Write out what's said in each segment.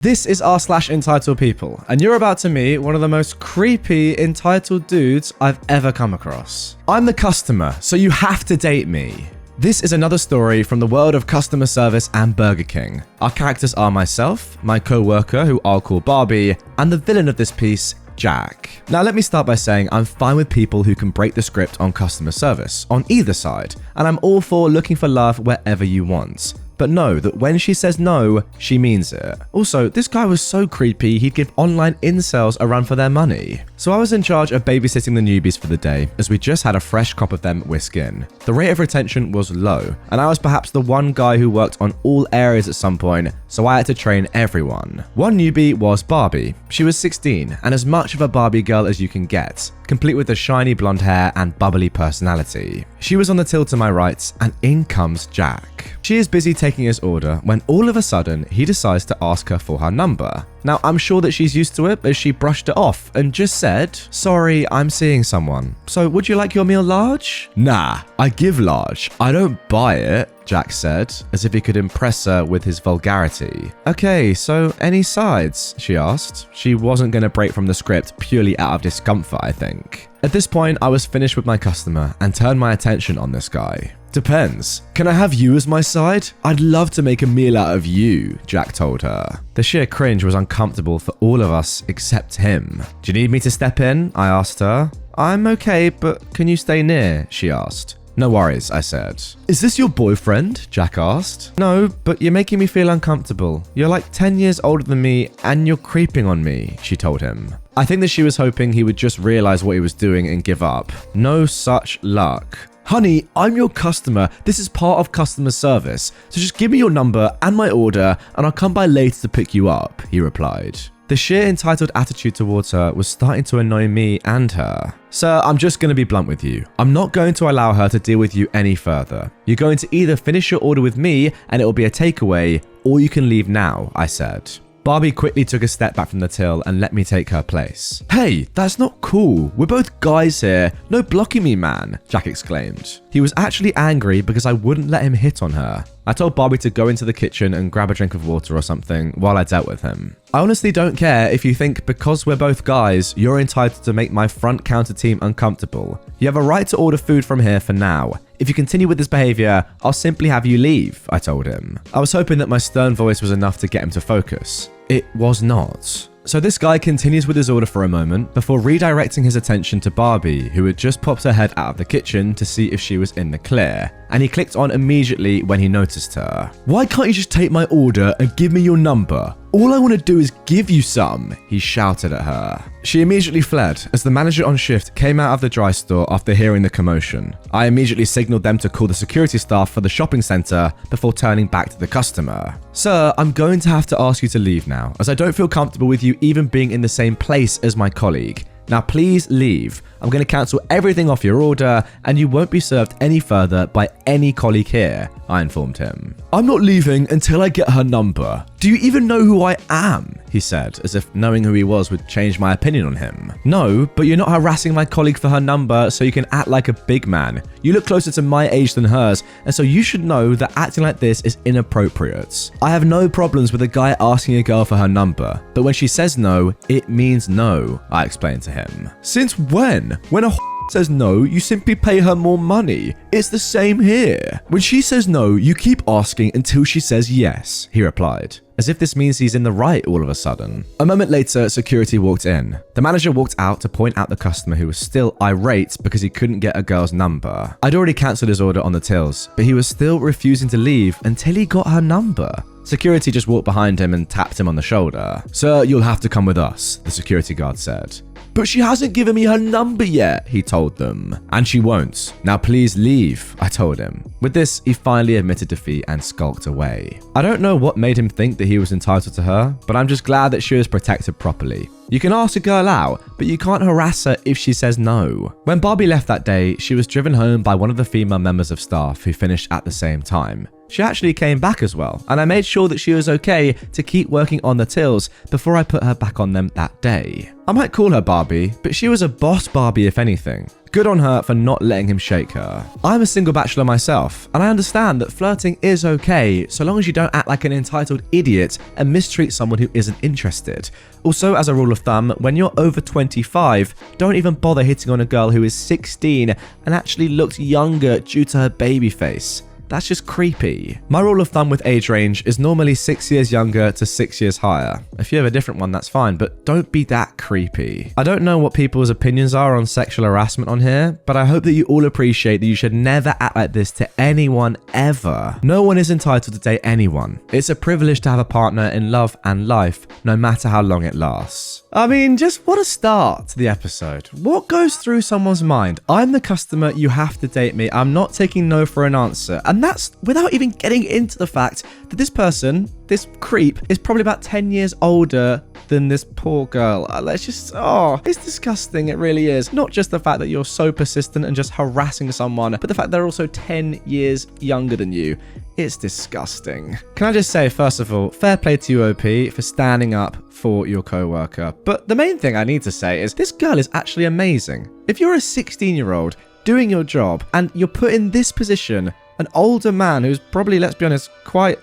This is r/EntitledPeople, and you're about to meet one of the most creepy entitled dudes I've ever come across. I'm the customer, so you have to date me. This is another story from the world of customer service and Burger King. Our characters are myself, my co-worker, who I'll call Barbie, and the villain of this piece, Jack. Now let me start by saying I'm fine with people who can break the script on customer service, on either side, and I'm all for looking for love wherever you want. But know that when she says no, she means it. Also, this guy was so creepy he'd give online incels a run for their money. So I was in charge of babysitting the newbies for the day, as we just had a fresh crop of them whisk in. The rate of retention was low, and I was perhaps the one guy who worked on all areas at some point, so I had to train everyone. One newbie was Barbie. She was 16, and as much of a Barbie girl as you can get, complete with the shiny blonde hair and bubbly personality. She was on the till to my right, and in comes Jack. She is busy taking his order when all of a sudden he decides to ask her for her number. Now I'm sure that she's used to it as she brushed it off and just said, "Sorry, I'm seeing someone. So would you like your meal large?" "Nah, I give large. I don't buy it," Jack said, as if he could impress her with his vulgarity. "Okay, so any sides?" she asked. She wasn't going to break from the script purely out of discomfort, I think. At this point, I was finished with my customer and turned my attention on this guy. "Depends. Can I have you as my side? I'd love to make a meal out of you," Jack told her. The sheer cringe was uncomfortable for all of us except him. "Do you need me to step in?" I asked her. "I'm okay, but can you stay near?" she asked. "No worries," I said. "Is this your boyfriend?" Jack asked. "No, but you're making me feel uncomfortable. You're like 10 years older than me and you're creeping on me," she told him. I think that she was hoping he would just realize what he was doing and give up. No such luck. "Honey, I'm your customer. This is part of customer service. So just give me your number and my order and I'll come by later to pick you up," he replied. The sheer entitled attitude towards her was starting to annoy me and her. "Sir, I'm just going to be blunt with you. I'm not going to allow her to deal with you any further. You're going to either finish your order with me and it will be a takeaway, or you can leave now," I said. Barbie quickly took a step back from the till and let me take her place. "Hey, that's not cool. We're both guys here. No blocking me, man," Jack exclaimed. He was actually angry because I wouldn't let him hit on her. I told Barbie to go into the kitchen and grab a drink of water or something while I dealt with him. I honestly don't care if you think because we're both guys, you're entitled to make my front counter team uncomfortable. You have a right to order food from here for now. If you continue with this behavior, I'll simply have you leave, I told him. I was hoping that my stern voice was enough to get him to focus. It was not. So this guy continues with his order for a moment before redirecting his attention to Barbie, who had just popped her head out of the kitchen to see if she was in the clear, and he clicked on immediately when he noticed her. "Why can't you just take my order and give me your number? All I want to do is give you some," he shouted at her. She immediately fled as the manager on shift came out of the dry store after hearing the commotion. I immediately signaled them to call the security staff for the shopping center before turning back to the customer. "Sir, I'm going to have to ask you to leave now, as I don't feel comfortable with you even being in the same place as my colleague. Now please leave. I'm going to cancel everything off your order and you won't be served any further by any colleague here," I informed him. "I'm not leaving until I get her number. Do you even know who I am?" he said, as if knowing who he was would change my opinion on him. "No, but you're not harassing my colleague for her number so you can act like a big man. You look closer to my age than hers, and so you should know that acting like this is inappropriate. I have no problems with a guy asking a girl for her number, but when she says no, it means no," I explained to him. "Since when? When a says no, you simply pay her more money. It's the same here. When she says no, you keep asking until she says yes," he replied, as if this means he's in the right all of a sudden. A moment later, security walked in. The manager walked out to point out the customer who was still irate because he couldn't get a girl's number. I'd already cancelled his order on the tills, but he was still refusing to leave until he got her number. Security just walked behind him and tapped him on the shoulder. "Sir, you'll have to come with us," the security guard said. "But she hasn't given me her number yet," he told them. "And she won't. Now please leave," I told him. With this, he finally admitted defeat and skulked away. I don't know what made him think that he was entitled to her, but I'm just glad that she was protected properly. You can ask a girl out, but you can't harass her if she says no. When Barbie left that day, she was driven home by one of the female members of staff who finished at the same time. She actually came back as well, and I made sure that she was okay to keep working on the tills before I put her back on them that day. I might call her Barbie, but she was a boss Barbie if anything. Good on her for not letting him shake her. I'm a single bachelor myself, and I understand that flirting is okay so long as you don't act like an entitled idiot and mistreat someone who isn't interested. Also, as a rule of thumb, when you're over 25, don't even bother hitting on a girl who is 16 and actually looks younger due to her baby face. That's just creepy. My rule of thumb with age range is normally 6 years younger to 6 years higher. If you have a different one, that's fine, but don't be that creepy. I don't know what people's opinions are on sexual harassment on here, but I hope that you all appreciate that you should never act like this to anyone ever. No one is entitled to date anyone. It's a privilege to have a partner in love and life, no matter how long it lasts. I mean, just what a start to the episode. What goes through someone's mind? I'm the customer, you have to date me. I'm not taking no for an answer. And that's without even getting into the fact that this person, this creep, is probably about 10 years older than this poor girl. It's disgusting, it really is. Not just the fact that you're so persistent and just harassing someone, but the fact they're also 10 years younger than you. It's disgusting. Can I just say, first of all, fair play to you, OP, for standing up for your co-worker. But the main thing I need to say is this girl is actually amazing. If you're a 16-year-old doing your job and you're put in this position, an older man who's probably, let's be honest, quite,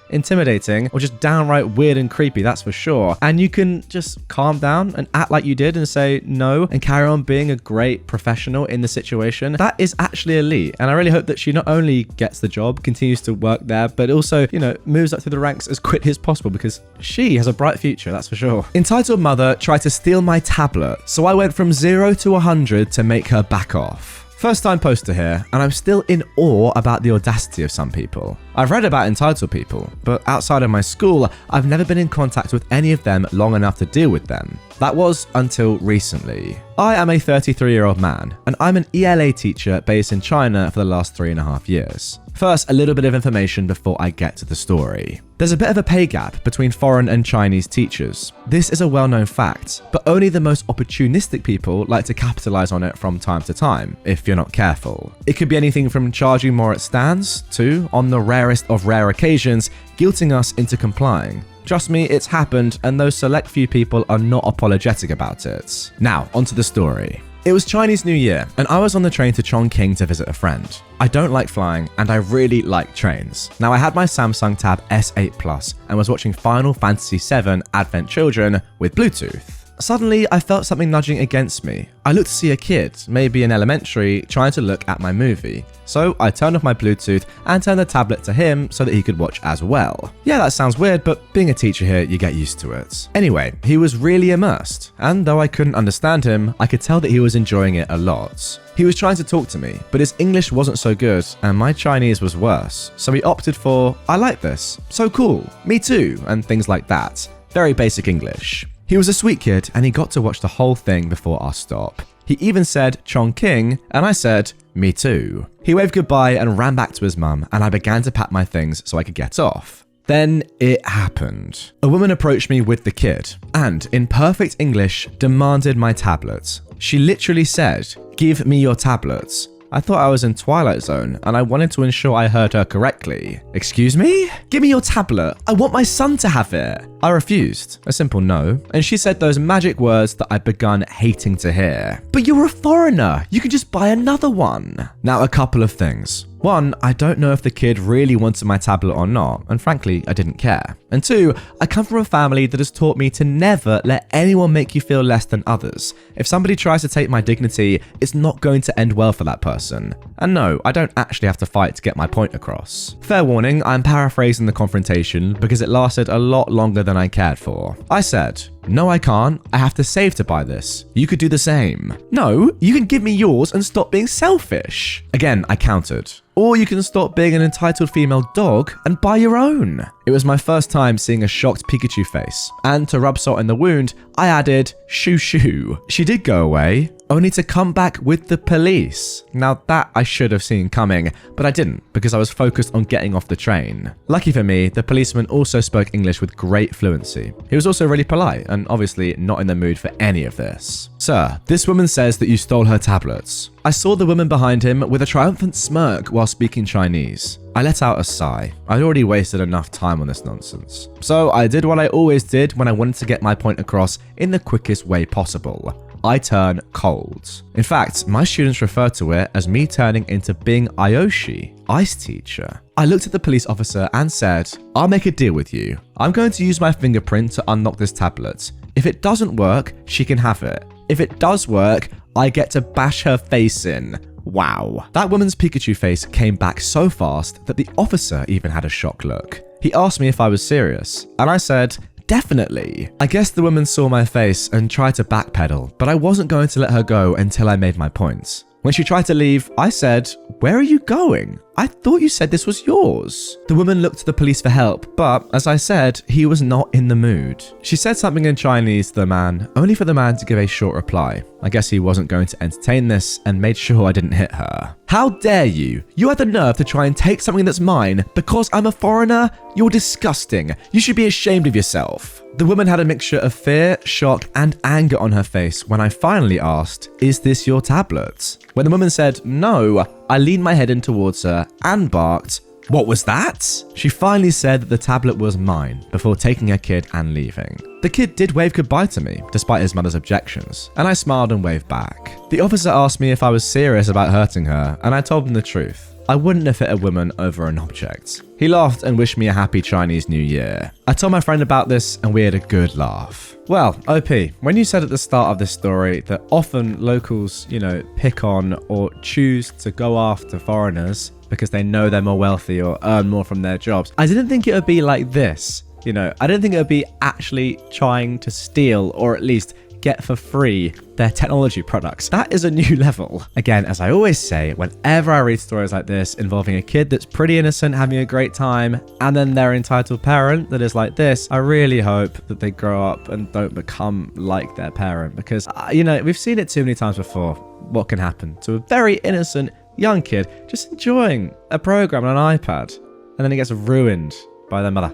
intimidating or just downright weird and creepy, that's for sure. And you can just calm down and act like you did and say no and carry on being a great professional in the situation. That is actually elite. And I really hope that she not only gets the job, continues to work there, but also, moves up through the ranks as quickly as possible because she has a bright future, that's for sure. Entitled mother tried to steal my tablet, so I went from 0 to 100 to make her back off. First time poster here, and I'm still in awe about the audacity of some people. I've read about entitled people, but outside of my school, I've never been in contact with any of them long enough to deal with them. That was until recently. I am a 33-year-old man, and I'm an ELA teacher based in China for the last 3.5 years. First, a little bit of information before I get to the story. There's a bit of a pay gap between foreign and Chinese teachers. This is a well-known fact, but only the most opportunistic people like to capitalize on it from time to time, if you're not careful. It could be anything from charging more at stands to, on the rarest of rare occasions, guilting us into complying. Trust me, it's happened, and those select few people are not apologetic about it. Now, onto the story. It was Chinese New Year, and I was on the train to Chongqing to visit a friend. I don't like flying, and I really like trains. Now, I had my Samsung Tab S8 Plus and was watching Final Fantasy VII Advent Children with Bluetooth. Suddenly, I felt something nudging against me. I looked to see a kid, maybe in elementary, trying to look at my movie. So I turned off my Bluetooth and turned the tablet to him so that he could watch as well. Yeah, that sounds weird, but being a teacher here, you get used to it. Anyway, he was really immersed, and though I couldn't understand him, I could tell that he was enjoying it a lot. He was trying to talk to me, but his English wasn't so good, and my Chinese was worse, so he opted for, "I like this, so cool, me too," and things like that. Very basic English. He was a sweet kid, and he got to watch the whole thing before our stop. He even said Chongqing, and I said, "Me too." He waved goodbye and ran back to his mum, and I began to pack my things so I could get off. Then it happened. A woman approached me with the kid, and in perfect English, demanded my tablet. She literally said, "Give me your tablets." I thought I was in Twilight Zone, and I wanted to ensure I heard her correctly. "Excuse me? Give me your tablet. I want my son to have it." I refused, a simple no, and she said those magic words that I'd begun hating to hear. "But you're a foreigner. You can just buy another one." Now, a couple of things. One, I don't know if the kid really wanted my tablet or not, and frankly, I didn't care. And two, I come from a family that has taught me to never let anyone make you feel less than others. If somebody tries to take my dignity, it's not going to end well for that person. And no, I don't actually have to fight to get my point across. Fair warning, I'm paraphrasing the confrontation because it lasted a lot longer than I cared for. I said, "No, I can't. I have to save to buy this. You could do the same." "No, you can give me yours and stop being selfish." Again, I countered. "Or you can stop being an entitled female dog and buy your own." It was my first time seeing a shocked Pikachu face, and to rub salt in the wound, I added, "Shoo shoo." She did go away, only to come back with the police. Now that I should have seen coming, but I didn't because I was focused on getting off the train. Lucky for me, the policeman also spoke English with great fluency. He was also really polite and obviously not in the mood for any of this. "Sir, this woman says that you stole her tablets." I saw the woman behind him with a triumphant smirk while speaking Chinese. I let out a sigh. I'd already wasted enough time on this nonsense. So I did what I always did when I wanted to get my point across in the quickest way possible. I turn cold. In fact, my students refer to it as me turning into Bing Ayoshi, ice teacher. I looked at the police officer and said, I'll make a deal with you. I'm going to use my fingerprint to unlock this tablet. If it doesn't work, she can have it. If it does work, I get to bash her face in. Wow. That woman's Pikachu face came back so fast that the officer even had a shocked look. He asked me if I was serious, and I said, definitely. I guess the woman saw my face and tried to backpedal, but I wasn't going to let her go until I made my points. When she tried to leave, I said, where are you going? I thought you said this was yours. The woman looked to the police for help, but as I said, he was not in the mood. She said something in Chinese to the man, only for the man to give a short reply. I guess he wasn't going to entertain this and made sure I didn't hit her. How dare you? You had the nerve to try and take something that's mine because I'm a foreigner? You're disgusting. You should be ashamed of yourself. The woman had a mixture of fear, shock, and anger on her face when I finally asked, is this your tablet? When the woman said no, I leaned my head in towards her and barked, what was that? She finally said that the tablet was mine before taking her kid and leaving. The kid did wave goodbye to me, despite his mother's objections, and I smiled and waved back. The officer asked me if I was serious about hurting her, and I told him the truth. I wouldn't have hit a woman over an object. He laughed and wished me a happy Chinese New Year. I told my friend about this and we had a good laugh. Well, OP, when you said at the start of this story that often locals, pick on or choose to go after foreigners because they know they're more wealthy or earn more from their jobs, I didn't think it would be like this. I didn't think it would be actually trying to steal or at least get for free their technology products. That is a new level. Again, as I always say, whenever I read stories like this involving a kid that's pretty innocent, having a great time, and then their entitled parent that is like this, I really hope that they grow up and don't become like their parent because, we've seen it too many times before. What can happen to a very innocent young kid just enjoying a program on an iPad and then it gets ruined by their mother.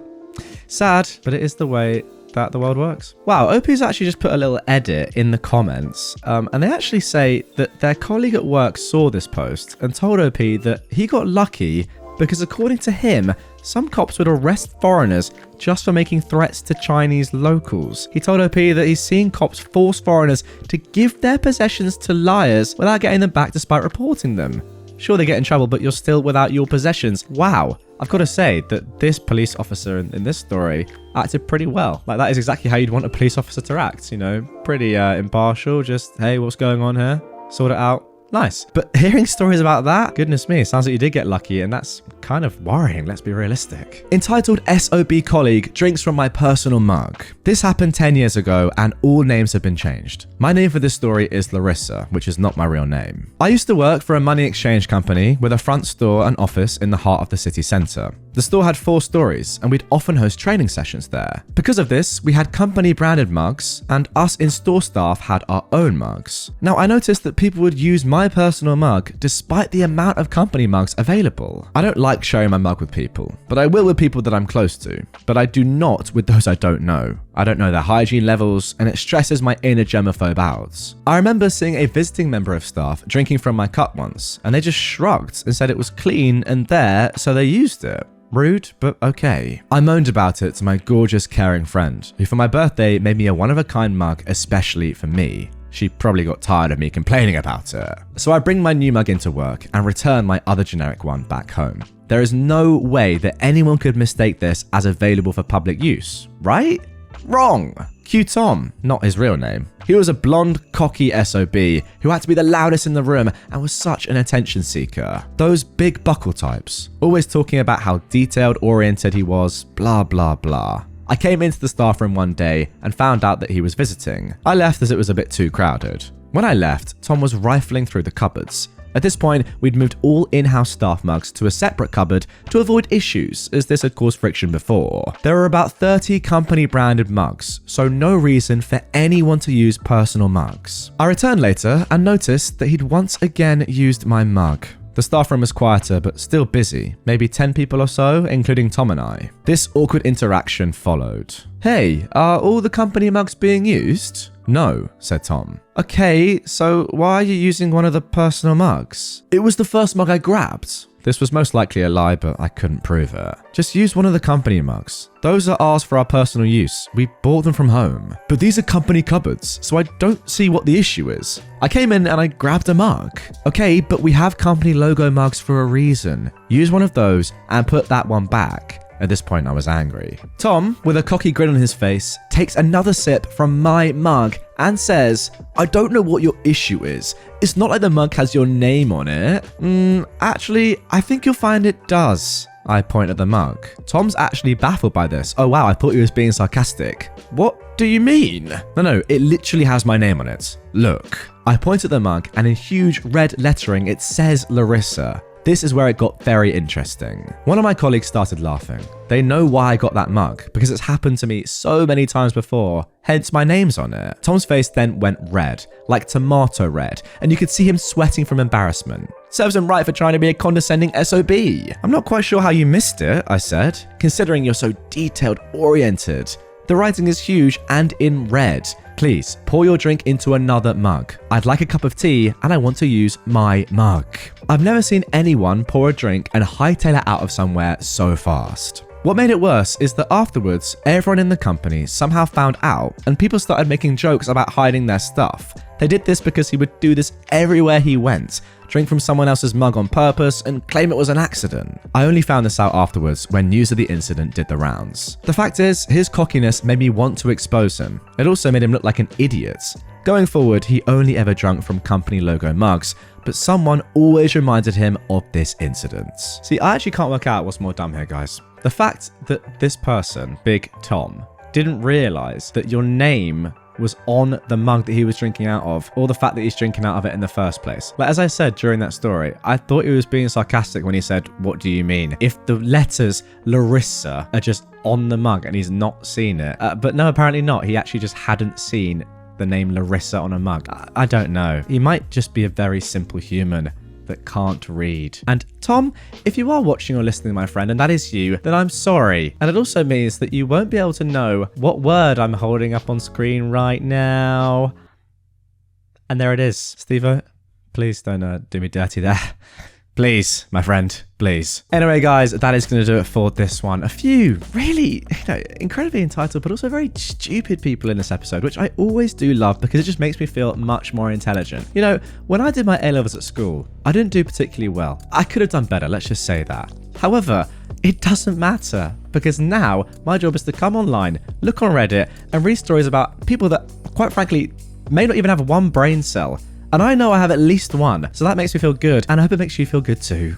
Sad, but it is the way that the world works. Wow, OP's actually just put a little edit in the comments, and they actually say that their colleague at work saw this post and told OP that he got lucky because according to him, some cops would arrest foreigners just for making threats to Chinese locals. He told OP that he's seen cops force foreigners to give their possessions to liars without getting them back despite reporting them. Sure, they get in trouble, but you're still without your possessions. Wow. I've got to say that this police officer in this story acted pretty well. Like, that is exactly how you'd want a police officer to act, pretty impartial, just, hey, what's going on here? Sort it out. Nice. But hearing stories about that, goodness me, sounds like you did get lucky, and that's kind of worrying, let's be realistic. Entitled SOB colleague drinks from my personal mug. This happened 10 years ago, and all names have been changed. My name for this story is Larissa, which is not my real name. I used to work for a money exchange company with a front store and office in the heart of the city centre. The store had 4 stories, and we'd often host training sessions there. Because of this, we had company branded mugs, and us in-store staff had our own mugs. Now, I noticed that people would use my personal mug despite the amount of company mugs available. I don't like sharing my mug with people, but I will with people that I'm close to. But I do not with those I don't know. I don't know their hygiene levels, and it stresses my inner germaphobe out. I remember seeing a visiting member of staff drinking from my cup once, and they just shrugged and said it was clean and there, so they used it. Rude, but okay. I moaned about it to my gorgeous, caring friend, who for my birthday made me a one-of-a-kind mug especially for me. She probably got tired of me complaining about it. So I bring my new mug into work and return my other generic one back home. There is no way that anyone could mistake this as available for public use, right? Wrong. Q Tom, not his real name. He was a blonde, cocky SOB who had to be the loudest in the room and was such an attention seeker. Those big buckle types, always talking about how detailed oriented he was, blah blah blah. I came into the staff room one day and found out that he was visiting. I left as it was a bit too crowded. When I left, Tom was rifling through the cupboards. At this point, we'd moved all in-house staff mugs to a separate cupboard to avoid issues, as this had caused friction before. There were about 30 company-branded mugs, so no reason for anyone to use personal mugs. I returned later and noticed that he'd once again used my mug. The staff room was quieter, but still busy, maybe 10 people or so, including Tom and I. This awkward interaction followed. Hey, are all the company mugs being used? No, said Tom. Okay, so why are you using one of the personal mugs? It was the first mug I grabbed. This was most likely a lie, but I couldn't prove it. Just use one of the company mugs. Those are ours for our personal use. We bought them from home. But these are company cupboards, so I don't see what the issue is. I came in and I grabbed a mug. Okay, but we have company logo mugs for a reason. Use one of those and put that one back. At this point, I was angry. Tom, with a cocky grin on his face, takes another sip from my mug and says, I don't know what your issue is. It's not like the mug has your name on it. Actually, I think you'll find it does. I point at the mug. Tom's actually baffled by this. Oh wow, I thought he was being sarcastic. What do you mean? No, it literally has my name on it. Look. I point at the mug and in huge red lettering it says Larissa. This is where it got very interesting. One of my colleagues started laughing. They know why I got that mug, because it's happened to me so many times before, hence my name's on it. Tom's face then went red, like tomato red, and you could see him sweating from embarrassment. Serves him right for trying to be a condescending SOB. I'm not quite sure how you missed it, I said, considering you're so detailed-oriented. The writing is huge and in red. Please, pour your drink into another mug. I'd like a cup of tea and I want to use my mug. I've never seen anyone pour a drink and hightail it out of somewhere so fast. What made it worse is that afterwards, everyone in the company somehow found out and people started making jokes about hiding their stuff. They did this because he would do this everywhere he went, drink from someone else's mug on purpose and claim it was an accident. I only found this out afterwards when news of the incident did the rounds. The fact is, his cockiness made me want to expose him. It also made him look like an idiot. Going forward, he only ever drank from company logo mugs, but someone always reminded him of this incident. See, I actually can't work out what's more dumb here, guys. The fact that this person, Big Tom, didn't realize that your name was on the mug that he was drinking out of, or the fact that he's drinking out of it in the first place. Like, as I said during that story, I thought he was being sarcastic when he said, what do you mean? If the letters Larissa are just on the mug and he's not seen it. But no, apparently not. He actually just hadn't seen the name Larissa on a mug. I don't know. He might just be a very simple human that can't read. And Tom, if you are watching or listening, my friend, and that is you, then I'm sorry. And it also means that you won't be able to know what word I'm holding up on screen right now. And there it is. Steve-o, please don't do me dirty there. Please, my friend, please. Anyway, guys, that is going to do it for this one. A few really, incredibly entitled, but also very stupid people in this episode, which I always do love because it just makes me feel much more intelligent. When I did my A-levels at school, I didn't do particularly well. I could have done better, let's just say that. However, it doesn't matter because now my job is to come online, look on Reddit, and read stories about people that, quite frankly, may not even have one brain cell. And I know I have at least one, so that makes me feel good, and I hope it makes you feel good too.